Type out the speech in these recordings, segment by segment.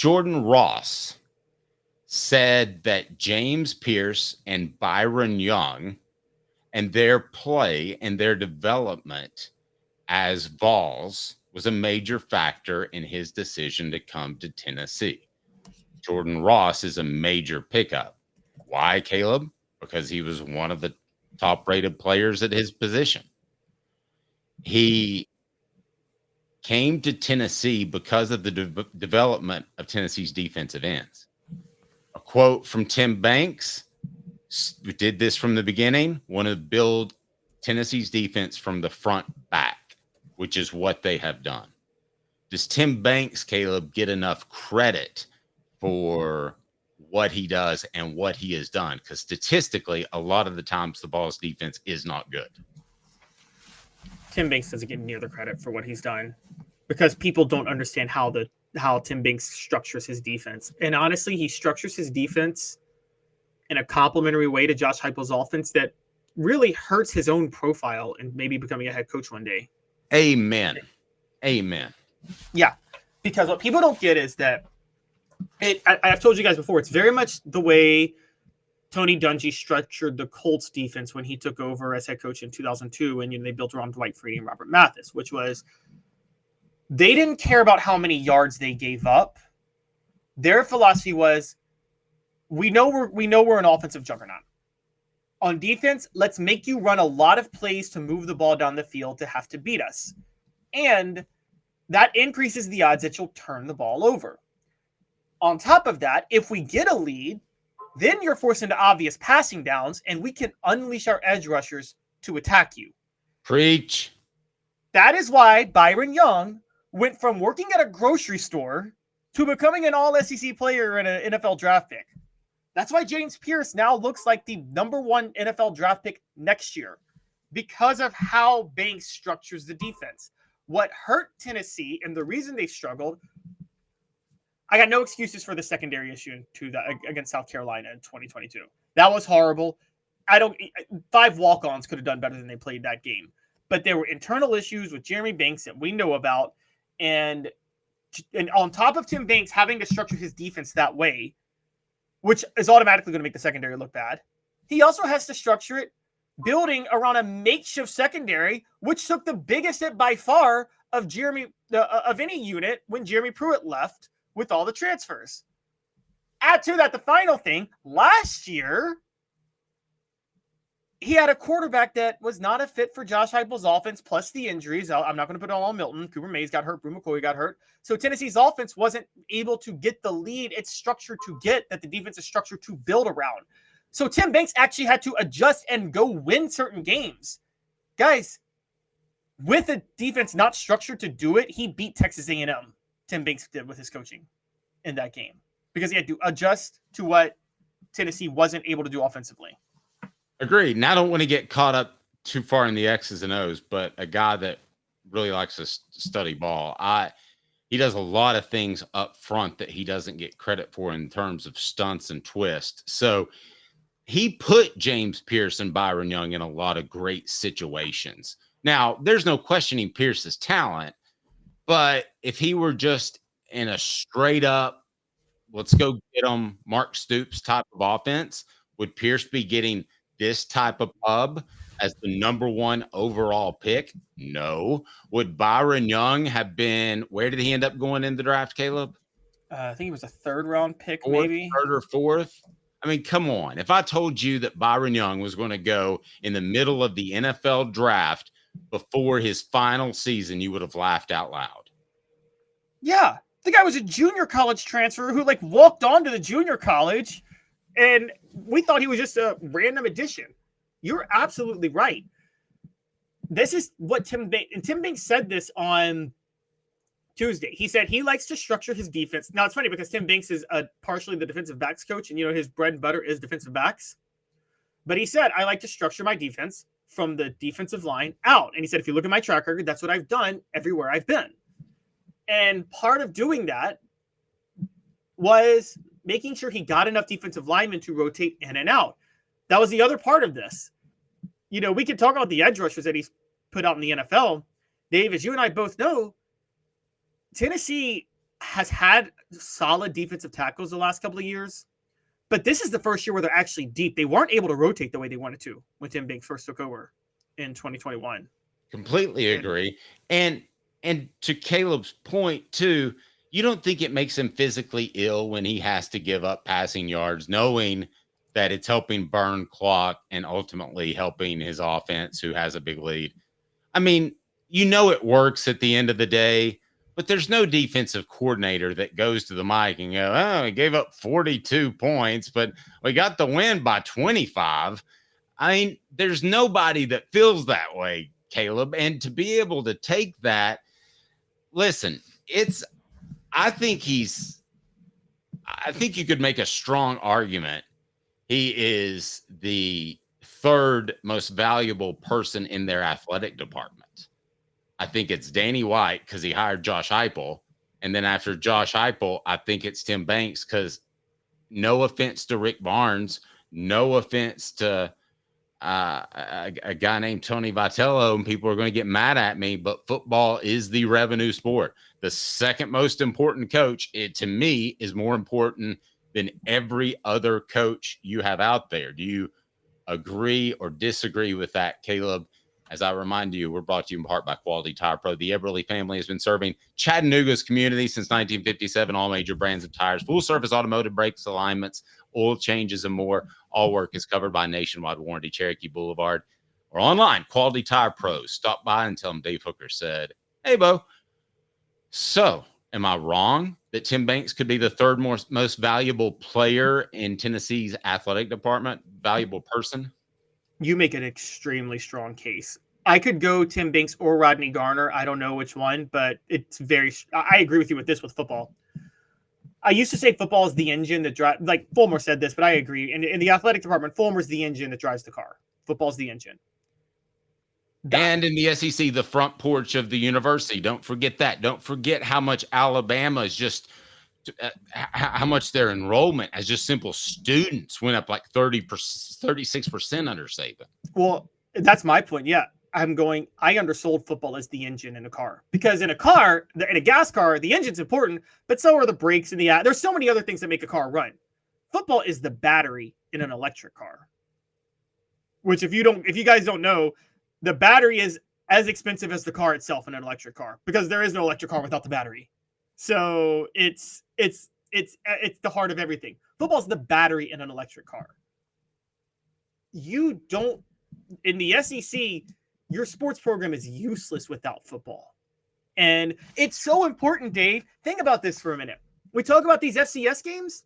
Jordan Ross said that James Pearce and Byron Young and their play and their development as Vols was a major factor in his decision to come to Tennessee. Jordan Ross is a major pickup. Why, Caleb? Because he was one of the top-rated players at his position. He came to Tennessee because of the development of Tennessee's defensive ends. A quote from Tim Banks, we did this from the beginning, want to build Tennessee's defense from the front back, which is what they have done. Does Tim Banks, Caleb, get enough credit for what he does and what he has done? Because statistically, a lot of the times the Vols defense is not good. Tim Banks doesn't get near the credit for what he's done because people don't understand how Tim Banks structures his defense. And honestly, he structures his defense in a complementary way to Josh Heupel's offense that really hurts his own profile and maybe becoming a head coach one day. Amen. Yeah, because what people don't get is that I've told you guys before, it's very much the way Tony Dungy structured the Colts defense when he took over as head coach in 2002, and they built around Dwight Freeney and Robert Mathis, which was they didn't care about how many yards they gave up. Their philosophy was, we know we're an offensive juggernaut. On defense, let's make you run a lot of plays to move the ball down the field to have to beat us. And that increases the odds that you'll turn the ball over. On top of that, if we get a lead, then you're forced into obvious passing downs, and we can unleash our edge rushers to attack you. Preach. That is why Byron Young went from working at a grocery store to becoming an all-SEC player and an NFL draft pick. That's why James Pearce now looks like the number one NFL draft pick next year, because of how Banks structures the defense. What hurt Tennessee and the reason they struggled, I got no excuses for the secondary issue against South Carolina in 2022. That was horrible. 5 walk-ons could have done better than they played that game. But there were internal issues with Jeremy Banks that we know about. And on top of Tim Banks having to structure his defense that way, which is automatically going to make the secondary look bad, he also has to structure it building around a makeshift secondary, which took the biggest hit by far of any unit when Jeremy Pruitt left with all the transfers. Add to that the final thing, last year, he had a quarterback that was not a fit for Josh Heupel's offense, plus the injuries. I'm not going to put it all on Milton. Cooper Mays got hurt. Brew McCoy got hurt. So Tennessee's offense wasn't able to get the lead it's structured to get, that the defense is structured to build around. So Tim Banks actually had to adjust and go win certain games. Guys, with a defense not structured to do it, he beat Texas A&M. Tim Banks did with his coaching in that game because he had to adjust to what Tennessee wasn't able to do offensively. Agreed. And I don't want to get caught up too far in the X's and O's, but a guy that really likes to study ball, he does a lot of things up front that he doesn't get credit for in terms of stunts and twists. So he put James Pearce and Byron Young in a lot of great situations. Now, there's no questioning Pearce's talent, but if he were just in a straight up, let's go get him Mark Stoops type of offense, would Pearce be getting this type of pub as the number one overall pick? No. Would Byron Young have been, where did he end up going in the draft, Caleb? I think he was a 3rd round pick, maybe. 3rd or 4th. I mean, come on. If I told you that Byron Young was going to go in the middle of the NFL draft before his final season, you would have laughed out loud. Yeah. The guy was a junior college transfer who walked on to the junior college, and we thought he was just a random addition. You're absolutely right. This is what Tim Banks said this on Tuesday. He said he likes to structure his defense. Now, it's funny because Tim Banks is partially the defensive backs coach, and his bread and butter is defensive backs. But he said, I like to structure my defense from the defensive line out. And he said, if you look at my track record, that's what I've done everywhere I've been. And part of doing that was making sure he got enough defensive linemen to rotate in and out. That was the other part of this. We could talk about the edge rushers that he's put out in the NFL. Dave, as you and I both know, Tennessee has had solid defensive tackles the last couple of years, but this is the first year where they're actually deep. They weren't able to rotate the way they wanted to when Tim Banks first took over in 2021. Completely agree. And to Caleb's point too, you don't think it makes him physically ill when he has to give up passing yards, knowing that it's helping burn clock and ultimately helping his offense, who has a big lead. I mean, it works at the end of the day, but there's no defensive coordinator that goes to the mic and go, "Oh, we gave up 42 points, but we got the win by 25." I mean, there's nobody that feels that way, Caleb. And to be able to take that, listen, I think you could make a strong argument. He is the third most valuable person in their athletic department. I think it's Danny White because he hired Josh Heupel. And then after Josh Heupel, I think it's Tim Banks because no offense to Rick Barnes, no offense to a guy named Tony Vitello, and people are going to get mad at me, but football is the revenue sport. The second most important coach, to me, is more important than every other coach you have out there. Do you agree or disagree with that, Caleb? As I remind you, we're brought to you in part by Quality Tire Pro. The Eberle family has been serving Chattanooga's community since 1957. All major brands of tires, full service automotive, brakes, alignments, oil changes, and more. All work is covered by nationwide warranty. Cherokee Blvd or online, Quality Tire Pro. Stop by and tell them Dave Hooker said, "Hey, Bo." So, am I wrong that Tim Banks could be the third most valuable player in Tennessee's athletic department? Valuable person? You make an extremely strong case. I could go Tim Banks or Rodney Garner. I don't know which one, but I agree with you with football. I used to say football is the engine that drives, like Fulmer said this, but I agree. In the athletic department, Fulmer's the engine that drives the car. Football's the engine. And in the SEC, the front porch of the university. Don't forget that. Don't forget how much Alabama is just how much their enrollment as just simple students went up like 36% under Saban. Well, that's my point. Yeah. I undersold football as the engine in a car, because in a gas car, the engine's important, but so are the brakes and there's so many other things that make a car run. Football is the battery in an electric car, which if you guys don't know, the battery is as expensive as the car itself in an electric car, because there is no electric car without the battery. So it's the heart of everything. Football's the battery in an electric car. In the SEC, your sports program is useless without football. And it's so important, Dave. Think about this for a minute. We talk about these FCS games.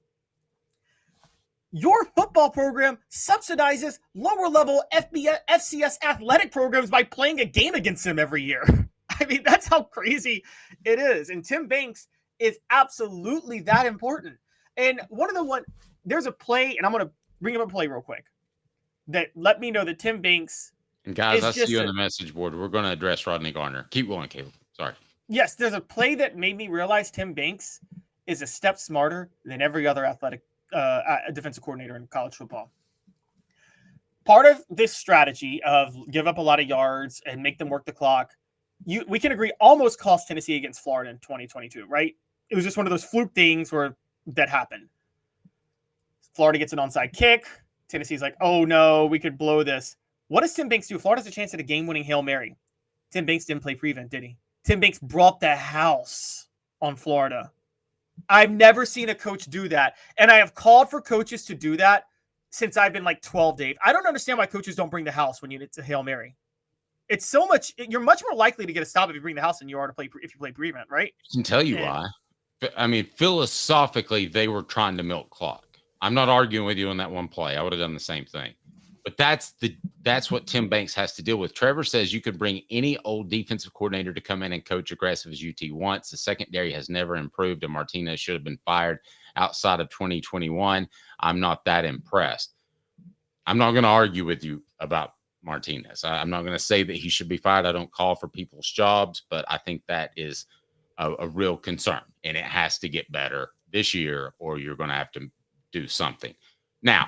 Your football program subsidizes lower level FCS athletic programs by playing a game against them every year. I mean, that's how crazy it is. And Tim Banks is absolutely that important. And there's a play, and I'm going to bring up a play real quick that let me know that Tim Banks. And guys, I see you on the message board. We're going to address Rodney Garner. Keep going, Caleb. Sorry. Yes, there's a play that made me realize Tim Banks is a step smarter than every other athletic defensive coordinator in college football. Part of this strategy of give up a lot of yards and make them work the clock, we can agree almost cost Tennessee against Florida in 2022, right? It was just one of those fluke things that happened. Florida gets an onside kick. Tennessee's like, oh no, we could blow this. What does Tim Banks do? Florida has a chance at a game-winning Hail Mary. Tim Banks didn't play prevent, did he? Tim Banks brought the house on Florida. I've never seen a coach do that. And I have called for coaches to do that since I've been like 12, Dave. I don't understand why coaches don't bring the house when it's a Hail Mary. You're much more likely to get a stop if you bring the house than you are if you play prevent, right? I can tell you why. I mean, philosophically, they were trying to milk clock. I'm not arguing with you on that one play. I would have done the same thing. But that's what Tim Banks has to deal with. Trevor says you could bring any old defensive coordinator to come in and coach aggressive as UT wants. The secondary has never improved, and Martinez should have been fired outside of 2021. I'm not that impressed. I'm not going to argue with you about Martinez. I'm not going to say that he should be fired. I don't call for people's jobs, but I think that is a real concern, and it has to get better this year, or you're going to have to do something. Now,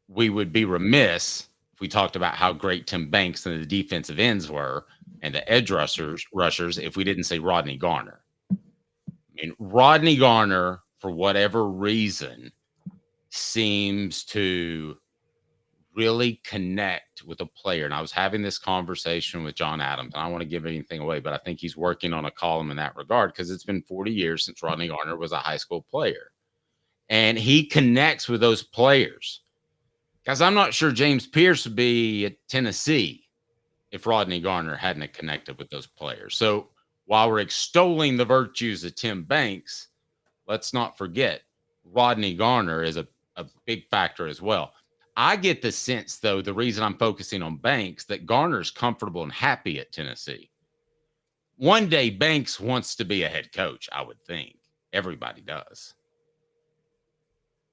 we would be remiss if we talked about how great Tim Banks and the defensive ends were and the edge rushers if we didn't say Rodney Garner. I mean, Rodney Garner, for whatever reason, seems to really connect with a player. And I was having this conversation with John Adams, and I don't want to give anything away, but I think he's working on a column in that regard because it's been 40 years since Rodney Garner was a high school player. And he connects with those players. Guys, I'm not sure James Pearce would be at Tennessee if Rodney Garner hadn't connected with those players. So while we're extolling the virtues of Tim Banks, let's not forget Rodney Garner is a big factor as well. I get the sense, though, the reason I'm focusing on Banks, that Garner's comfortable and happy at Tennessee. One day, Banks wants to be a head coach, I would think. Everybody does.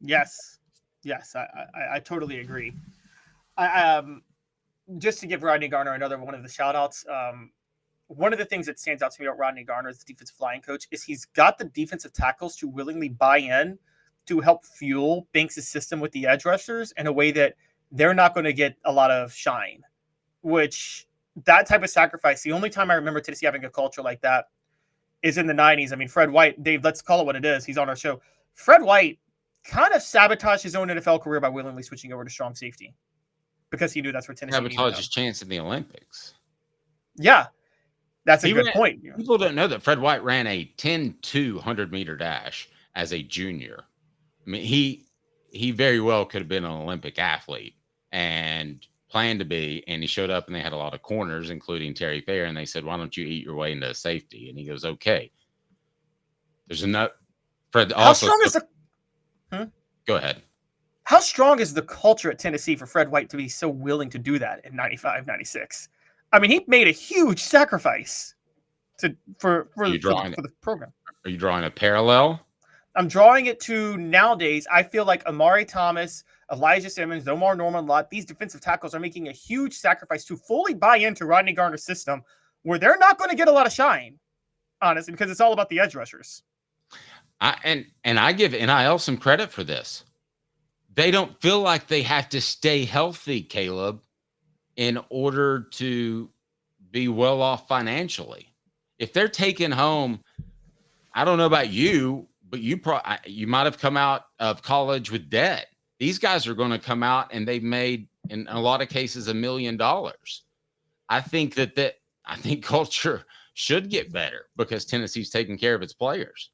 Yes, I totally agree. Just to give Rodney Garner another one of the shout outs, one of the things that stands out to me about Rodney Garner as the defensive line coach is he's got the defensive tackles to willingly buy in to help fuel Banks' system with the edge rushers in a way that they're not going to get a lot of shine, which that type of sacrifice, the only time I remember Tennessee having a culture like that is in the 90s. I mean, Fred White, Dave, let's call it what it is. He's on our show. Fred White kind of sabotaged his own NFL career by willingly switching over to strong safety because he knew that's where Tennessee sabotaged his chance in the Olympics. Yeah, that's a good point. People don't know that Fred White ran a 10-2 100-meter dash as a junior. I mean, he very well could have been an Olympic athlete and planned to be, and he showed up and they had a lot of corners, including Terry Fair, and they said, why don't you eat your way into safety? And he goes, okay. There's enough. Fred, how strong is the... Go ahead. How strong is the culture at Tennessee for Fred White to be so willing to do that in 95, 96? I mean, he made a huge sacrifice for the program. Are you drawing a parallel? I'm drawing it to nowadays. I feel like Amari Thomas, Elijah Simmons, Omar Norman-Lott, these defensive tackles are making a huge sacrifice to fully buy into Rodney Garner's system where they're not going to get a lot of shine, honestly, because it's all about the edge rushers. And I give NIL some credit for this. They don't feel like they have to stay healthy, Caleb, in order to be well off financially. If they're taking home, I don't know about you, but you might have come out of college with debt. These guys are going to come out and they've made, in a lot of cases, $1 million. I think I think culture should get better because Tennessee's taking care of its players.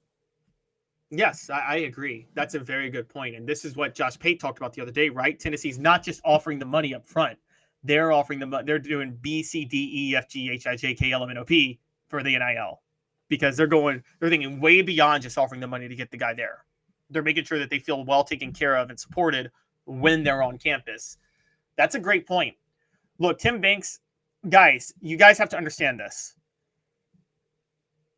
Yes, I agree. That's a very good point. And this is what Josh Pate talked about the other day, right? Tennessee's not just offering the money up front. They're offering they're doing B, C, D, E, F, G, H, I, J, K, L, M, N, O, P for the NIL because they're thinking way beyond just offering the money to get the guy there. They're making sure that they feel well taken care of and supported when they're on campus. That's a great point. Look, Tim Banks, guys, you guys have to understand this.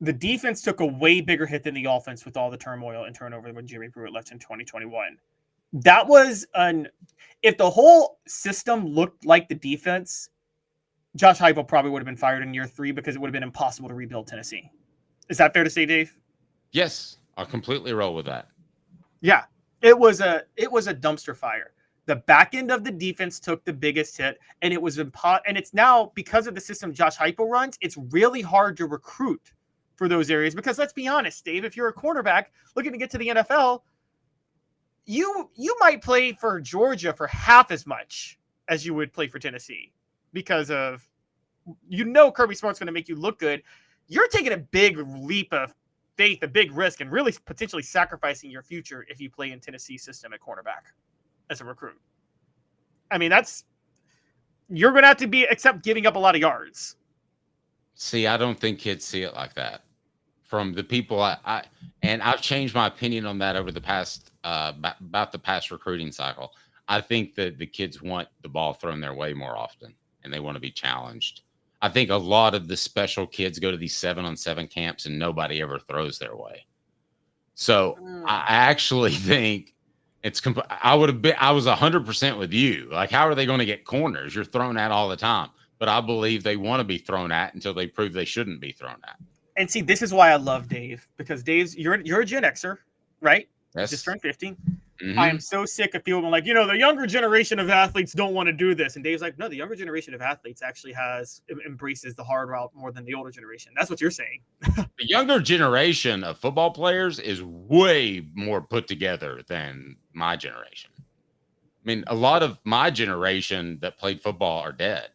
The defense took a way bigger hit than the offense with all the turmoil and turnover when Jerry Pruitt left in 2021. That was if the whole system looked like the defense, Josh Heupel probably would have been fired in year 3 because it would have been impossible to rebuild Tennessee. Is that fair to say, Dave? Yes, I'll completely roll with that. Yeah, it was a dumpster fire. The back end of the defense took the biggest hit, and it was and it's now because of the system Josh Heupel runs, it's really hard to recruit for those areas because let's be honest, Dave, if you're a cornerback looking to get to the NFL, you might play for Georgia for half as much as you would play for Tennessee because of Kirby Smart's going to make you look good. You're taking a big leap of faith, a big risk, and really potentially sacrificing your future if you play in Tennessee's system at cornerback as a recruit. I mean, you're going to have to except giving up a lot of yards. See, I don't think kids see it like that. From the people and I've changed my opinion on that over the past about the past recruiting cycle. I think that the kids want the ball thrown their way more often and they want to be challenged. I think a lot of the special kids go to these 7-on-7 camps and nobody ever throws their way. So I actually think I was 100% with you. Like, how are they going to get corners? You're thrown at all the time. But I believe they want to be thrown at until they prove they shouldn't be thrown at. And see, this is why I love Dave, because you're a Gen Xer, right? Yes. Just turned 15. I am so sick of people like, the younger generation of athletes don't want to do this. And Dave's like, no, the younger generation of athletes actually embraces the hard route more than the older generation. That's what you're saying. The younger generation of football players is way more put together than my generation. I mean, a lot of my generation that played football are dead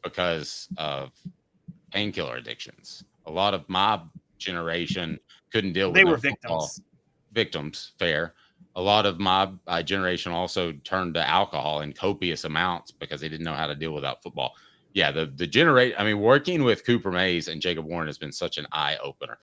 because of painkiller addictions. A lot of my generation couldn't deal with They no were football. victims. Victims, fair. A lot of my generation also turned to alcohol in copious amounts because they didn't know how to deal without football. Yeah, the generate. I mean, working with Cooper Mays and Jacob Warren has been such an eye opener.